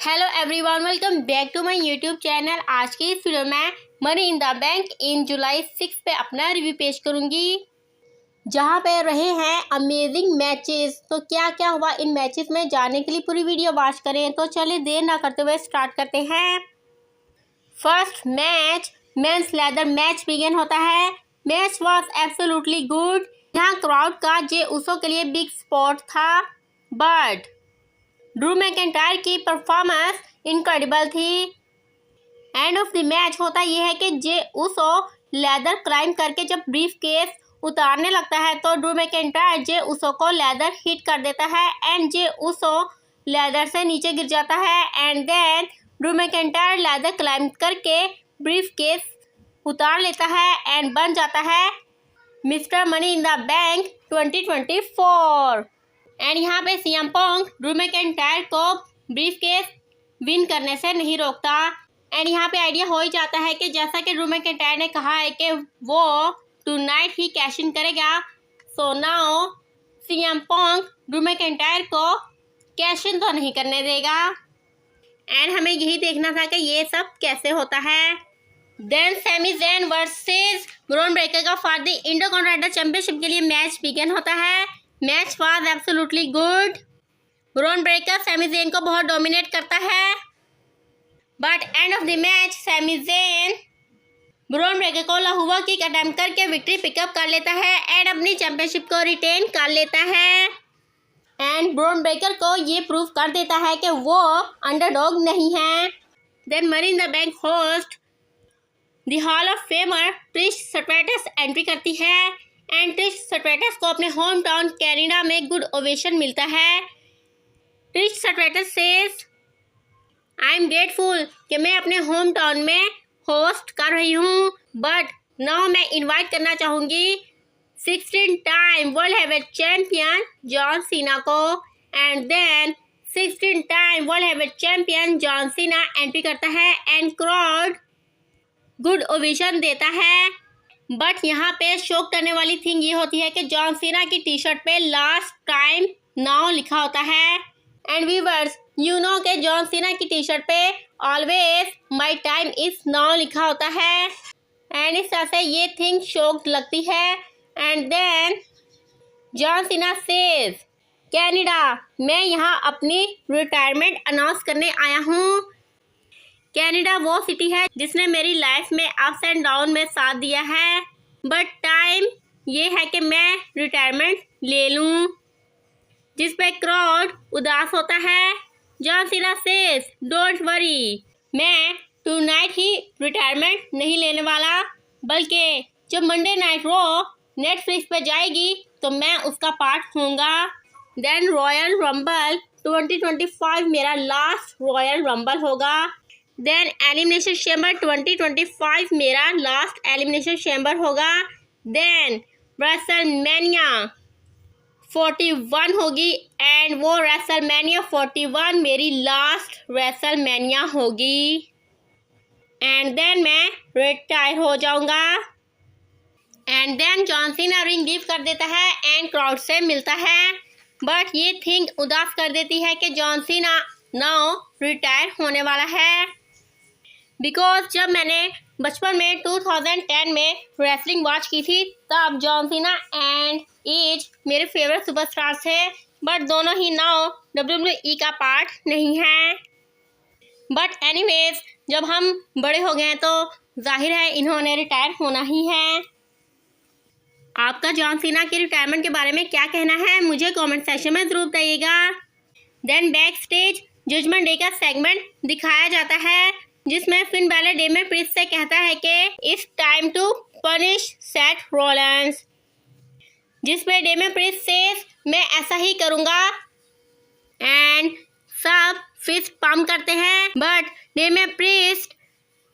Hello everyone, welcome back to my YouTube channel. आज की इस वीडियो में Money in the Bank in July 6 पे अपना रिव्यू पेश करूंगी, जहां पे रहे हैं अमेजिंग मैचेस। तो क्या क्या हुआ इन मैचेस में जानने के लिए पूरी वीडियो वॉच करें। तो चलिए देर ना करते हुए स्टार्ट करते हैं। First match men's ladder match begin होता है। Match was absolutely good. यहाँ क्राउड का जे उसो के लिए बिग स्पॉट था, बट ड्रू मैकेंटायर की परफॉर्मेंस इनक्रेडिबल थी। एंड ऑफ द मैच होता यह है कि जे उसो लेदर क्लाइम करके जब ब्रीफ केस उतारने लगता है तो ड्रू मैकेंटायर जे उसो को लेदर हिट कर देता है एंड जे उसो लेदर से नीचे गिर जाता है। And then Drew McIntyre ladder climb करके ब्रीफ केस उतार लेता है एंड बन जाता है Mr Money in the Bank 2024। And यहाँ पे सीएम पंक ड्रू मैकेंटायर को ब्रीफ केस विन करने से नहीं रोकता। एंड यहाँ पे आइडिया हो ही जाता है कि जैसा कि ड्रू मैकेंटायर ने कहा है कि वो टुनाइट ही कैश इन करेगा, so now CM Punk Drew McIntyre को कैश इन तो नहीं करने देगा। एंड हमें यही देखना था कि ये सब कैसे होता है। Then Sami Zayn versus Bron Breakker का फॉर द इंटरकॉन्टिनेंटल चैंपियनशिप के लिए मैच बिगिन होता है। Match was absolutely good. Bron Breakker Sami Zayn को बहुत डोमिनेट करता है, but end of the match Sami Zayn Bron Breakker को लहुआ किक अटेम्प्ट करके विक्ट्री पिकअप कर लेता है एंड अपनी चैंपियनशिप को रिटेन कर लेता है। एंड ब्रॉन ब्रेकर को ये प्रूव कर देता है कि वो अंडरडॉग नहीं है। Then Money in the Bank host the Hall of Famer Trish Stratus entry करती है एंड ट्रिश स्ट्रैटस को अपने होम टाउन कैनेडा में गुड ओवेशन मिलता है। Trish Stratus says I am grateful कि मैं अपने होम टाउन में होस्ट कर रही हूँ, बट नाउ मैं इनवाइट करना चाहूँगी 16 time world heavyweight champion John Cena को। And then 16 time world heavyweight champion John Cena entry करता है एंड क्राउड गुड ओवेशन देता है। बट यहाँ पे शौक करने वाली थिंग ये होती है कि जॉन सीना की टी शर्ट पे लास्ट टाइम नाउ लिखा होता है। एंड व्यूअर्स, यू नो के जॉन सीना की टी शर्ट पे always my time is now लिखा होता है। एंड इस तरह से ये थिंग शौक लगती है। And then John Cena says Canada, मैं यहाँ अपनी रिटायरमेंट अनाउंस करने आया हूँ। कैनेडा वो सिटी है जिसने मेरी लाइफ में अप्स एंड डाउन में साथ दिया है, बट टाइम ये है कि मैं रिटायरमेंट ले लूँ, जिस पे क्राउड उदास होता है। John Cena says don't worry, मैं टुनाइट ही रिटायरमेंट नहीं लेने वाला, बल्कि जब मंडे नाइट रॉ नेटफ्लिक्स पे जाएगी तो मैं उसका पार्ट होऊंगा। देन रॉयल रंबल 2025 मेरा लास्ट रॉयल रंबल होगा। देन एलिमिनेशन चैम्बर 2025 मेरा लास्ट एलिमिनेशन चैम्बर होगा। देन रेसलमेनिया 41 होगी एंड वो रेसलमेनिया 41 मेरी लास्ट रेसलमेनिया होगी। एंड देन मैं रिटायर हो जाऊंगा। And then John Cena ring give कर देता है एंड क्राउड से मिलता है, बट ये थिंग उदास कर देती है कि जॉन सीना नाउ रिटायर होने वाला है। बिकॉज जब मैंने बचपन में 2010 में रेसलिंग वॉच की थी तब जॉन सीना एंड एज मेरे फेवरेट सुपरस्टार थे, बट दोनों ही नाउ WWE का पार्ट नहीं है। बट एनीवेज, जब हम बड़े हो गए हैं तो जाहिर है इन्होंने रिटायर होना ही है। आपका जॉन सीना की रिटायरमेंट के बारे में क्या कहना है मुझे कमेंट सेक्शन में ज़रूर बताइएगा। Then backstage Judgment Day का सेगमेंट दिखाया जाता है, जिसमें फिन बैलर डेमियन प्रिस्ट से कहता है कि it's time to punish Seth Rollins, जिसमें डेमियन प्रिस्ट सेज मैं ऐसा ही करूँगा। एंड सब फिस्ट पम्प करते हैं, but Damian Priest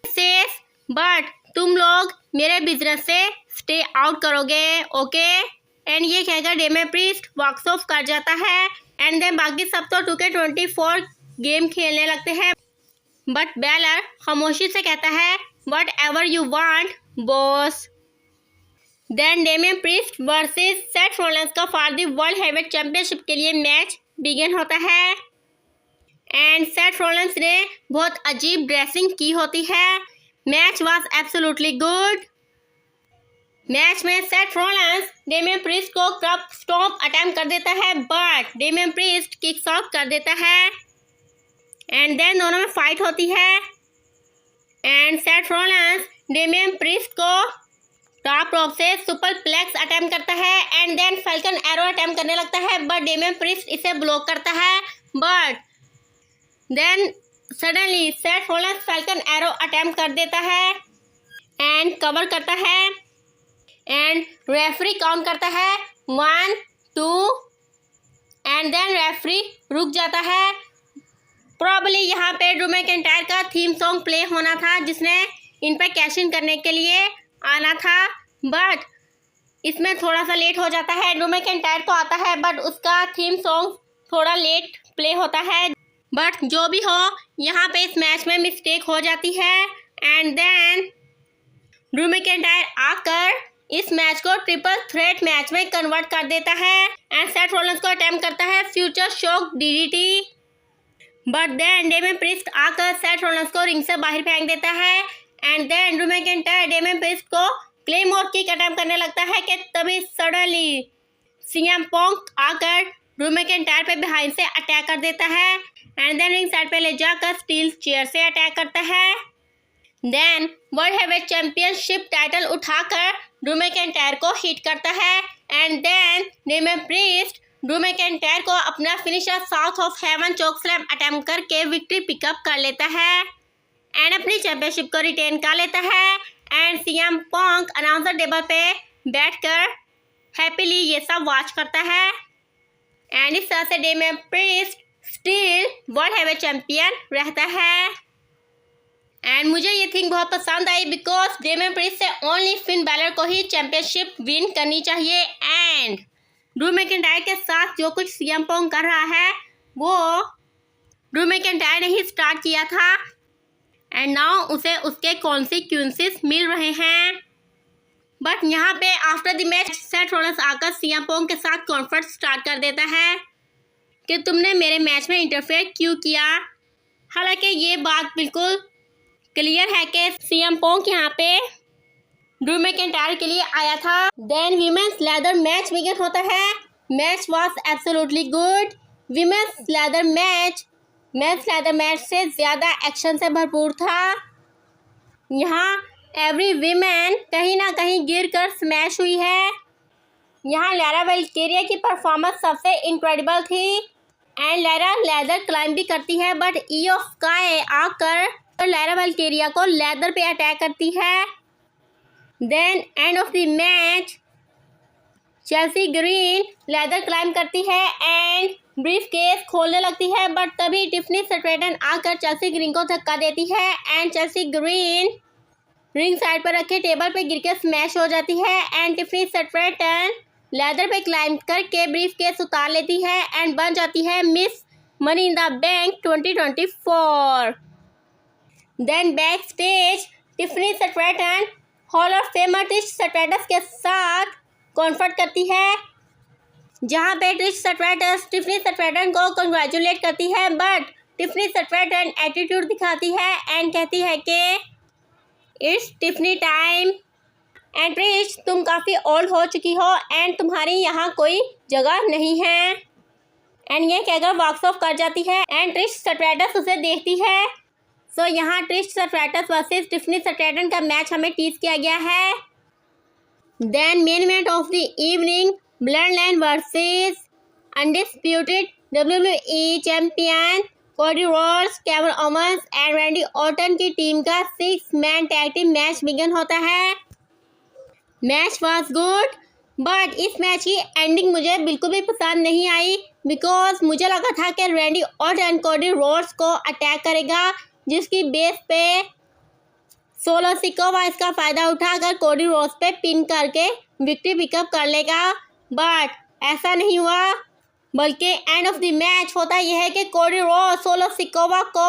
says but तुम लोग मेरे बिजनेस से स्टे आउट करोगे, ओके। एंड ये कहकर डेमियन प्रिस्ट वॉक्स ऑफ कर जाता है। एंड देन बाकी सब तो 2K24 गेम खेलने लगते हैं, बट बैलर खामोशी से कहता है whatever you want boss. Then Damian Priest versus Seth Rollins का for the world heavyweight championship के लिए मैच बिगिन होता है। एंड सेथ रॉलिंस ने बहुत अजीब ड्रेसिंग की होती है। Match was absolutely good. Match में सेथ रॉलिंस डेमियन प्रीस्ट को क्रब स्टॉम्प अटेम्प्ट कर देता है, but Damian priest kicks out कर देता है एंड देन दोनों में फाइट होती है and Seth Rollins Damian Priest को टॉप रोप से सुपरप्लेक्स अटेम्प्ट करता है and then Falcon Arrow attempt करने लगता है, बट डेमियन प्रीस्ट इसे ब्लॉक करता है। But then suddenly Seth Rollins Falcon Arrow attempt कर देता है एंड कवर करता है एंड रेफरी काउंट करता है 1 2 एंड देन रेफरी रुक जाता है। प्रॉब्ली यहाँ पे ड्रू मैकिंटायर का थीम सॉन्ग प्ले होना था, जिसने इन पर कैश इन करने के लिए आना था, बट इसमें थोड़ा सा लेट हो जाता है। ड्रू मैकिंटायर तो आता है बट उसका थीम सॉन्ग थोड़ा लेट प्ले होता है। बट जो भी हो, यहाँ पे इस मैच में मिस्टेक हो जाती है एंड देन ड्रू मैकिंटायर आकर इस मैच को ट्रिपल थ्रेट मैच में कन्वर्ट कर देता है एंड सेथ रॉलिंस को अटेम्प्ट करता है Future Shock DDT, but then Damian Priest आकर सेथ रॉलिंस को रिंग से बाहर फेंक देता है and then Drew McIntyre Damian Priest को क्लेमोर किक अटेम्प्ट करने लगता है कि तभी सडनली सीएम पंक आकर ड्रू मैकिंटायर पे बिहाइंड से अटैक कर देता है एंड देन रिंग साइड पे ले जाकर स्टील चेयर से अटैक करता है। Then World heavyweight Championship title उठाकर ड्रू मैकिंटायर को हिट करता है and then Damian Priest Drew McIntyre को अपना finisher South of Heaven chokeslam attempt करके विक्ट्री पिकअप कर लेता है एंड अपनी चैंपियनशिप को रिटेन कर लेता है and CM Punk announcer table पे बैठकर हैप्पीली ये सब वॉच करता है एंड इस तरह से Damien priest still world heavyweight champion रहता है। एंड मुझे ये थिंग बहुत पसंद आई बिकॉज डेमियन प्रीस्ट से ओनली फिन बैलर को ही चैंपियनशिप विन करनी चाहिए एंड ड्रू मैकिंटायर के साथ जो कुछ सीएम पंक कर रहा है वो ड्रू मैकिंटायर ने ही स्टार्ट किया था एंड नाउ उसे उसके कॉन्सिक्वेंसेस मिल रहे हैं। बट यहाँ पे after the match Seth Rollins आकर सीएम पंक के साथ कॉन्फ्रेंस स्टार्ट कर देता है कि तुमने मेरे मैच में इंटरफेयर क्यों किया। हालांकि ये बात बिल्कुल क्लियर है कि सीएम पंक यहाँ पे ड्रू मैकिंटायर के लिए आया था। Then women's ladder match begin होता है। Match was absolutely good. Women's ladder match men's ladder match से ज़्यादा एक्शन से भरपूर था। यहाँ एवरी वीमेन कहीं ना कहीं गिर कर स्मैश हुई है। यहाँ लैरा वेल्केरिया की परफॉर्मेंस सबसे इनक्रेडिबल थी एंड लैरा लेदर क्लाइंब भी करती है, बट ई ऑफ स्काई आकर लैरा वेल्केरिया को लेदर पे अटैक करती है। Then end of the match Chelsea Green ladder climb करती है एंड ब्रीफ केस खोलने लगती है, बट तभी टिफनी स्ट्रैटन आकर चेल्सी ग्रीन को धक्का देती है and Chelsea green ring side पर रखे टेबल पे गिर के स्मैश हो जाती है एंड टिफनी स्ट्रैटन लेदर पे क्लाइंब करके ब्रीफ केस उतार लेती है एंड बन जाती है Miss Money in the Bank 2024। Then backstage Tiffany Stratton Hall of Famer Trish Stratus के साथ कॉन्फ्रेंट करती है, जहाँ पे ट्रिश स्ट्रैटस टिफनी स्ट्रैटन को कंग्रेचुलेट करती है, बट टिफनी स्ट्रैटन एटीट्यूड दिखाती है एंड कहती है कि it's Tiffany time and Trish तुम काफ़ी ओल्ड हो चुकी हो एंड तुम्हारी यहाँ कोई जगह नहीं है एंड ये कहकर वॉक्स ऑफ कर जाती है एंड ट्रिश स्ट्रैटस उसे देखती है। सो यहाँ Trish Stratus versus Tiffany Stratton का मैच हमें टीज किया गया है। Then main event of the evening Bloodline versus undisputed WWE champion Cody Rhodes, Kevin Owens and Randy Orton की टीम का 6 man tag team match begin होता है। Match was good, but इस मैच की एंडिंग मुझे बिल्कुल भी पसंद नहीं आई बिकॉज मुझे लगा था कि रैंडी ऑर्टन कोडी रोड्स को अटैक करेगा, जिसकी बेस पे सोलो सिकोवा इसका फ़ायदा उठाकर कोडी रोड्स पे पिन करके विक्ट्री पिकअप कर लेगा, बट ऐसा नहीं हुआ। बल्कि एंड ऑफ द मैच होता यह है कि कोडी रोड्स सोलो सिकोवा को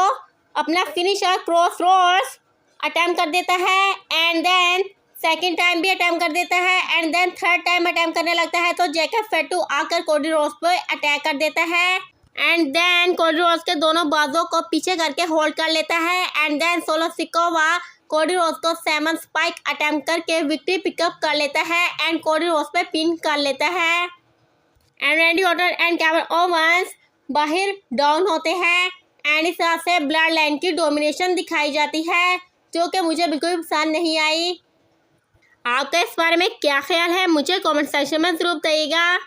अपना फिनिशर क्रॉस रोड्स अटैम्प्ट कर देता है एंड देन सेकंड टाइम भी अटैम्प्ट कर देता है and then third time attempt करने लगता है तो जैकब फेटू आकर कोडी रोड्स पर अटैक कर देता है एंड देन कोडी रोड्स के दोनों बाजुओं को पीछे करके होल्ड कर लेता है and then Solo Sikoa Cody Rhodes को 7 स्पाइक अटेम्प्ट करके विक्ट्री पिकअप कर लेता है एंड कोडी रोड्स पे पिन कर लेता है। And Randy Orton and Kevin Owens बाहर डाउन होते हैं एंड इस तरह से ब्लड लाइन की डोमिनेशन दिखाई जाती है जो कि मुझे बिल्कुल भी पसंद नहीं आई। आपका इस बारे में क्या ख्याल है मुझे कमेंट सेक्शन में ज़रूर बताइएगा।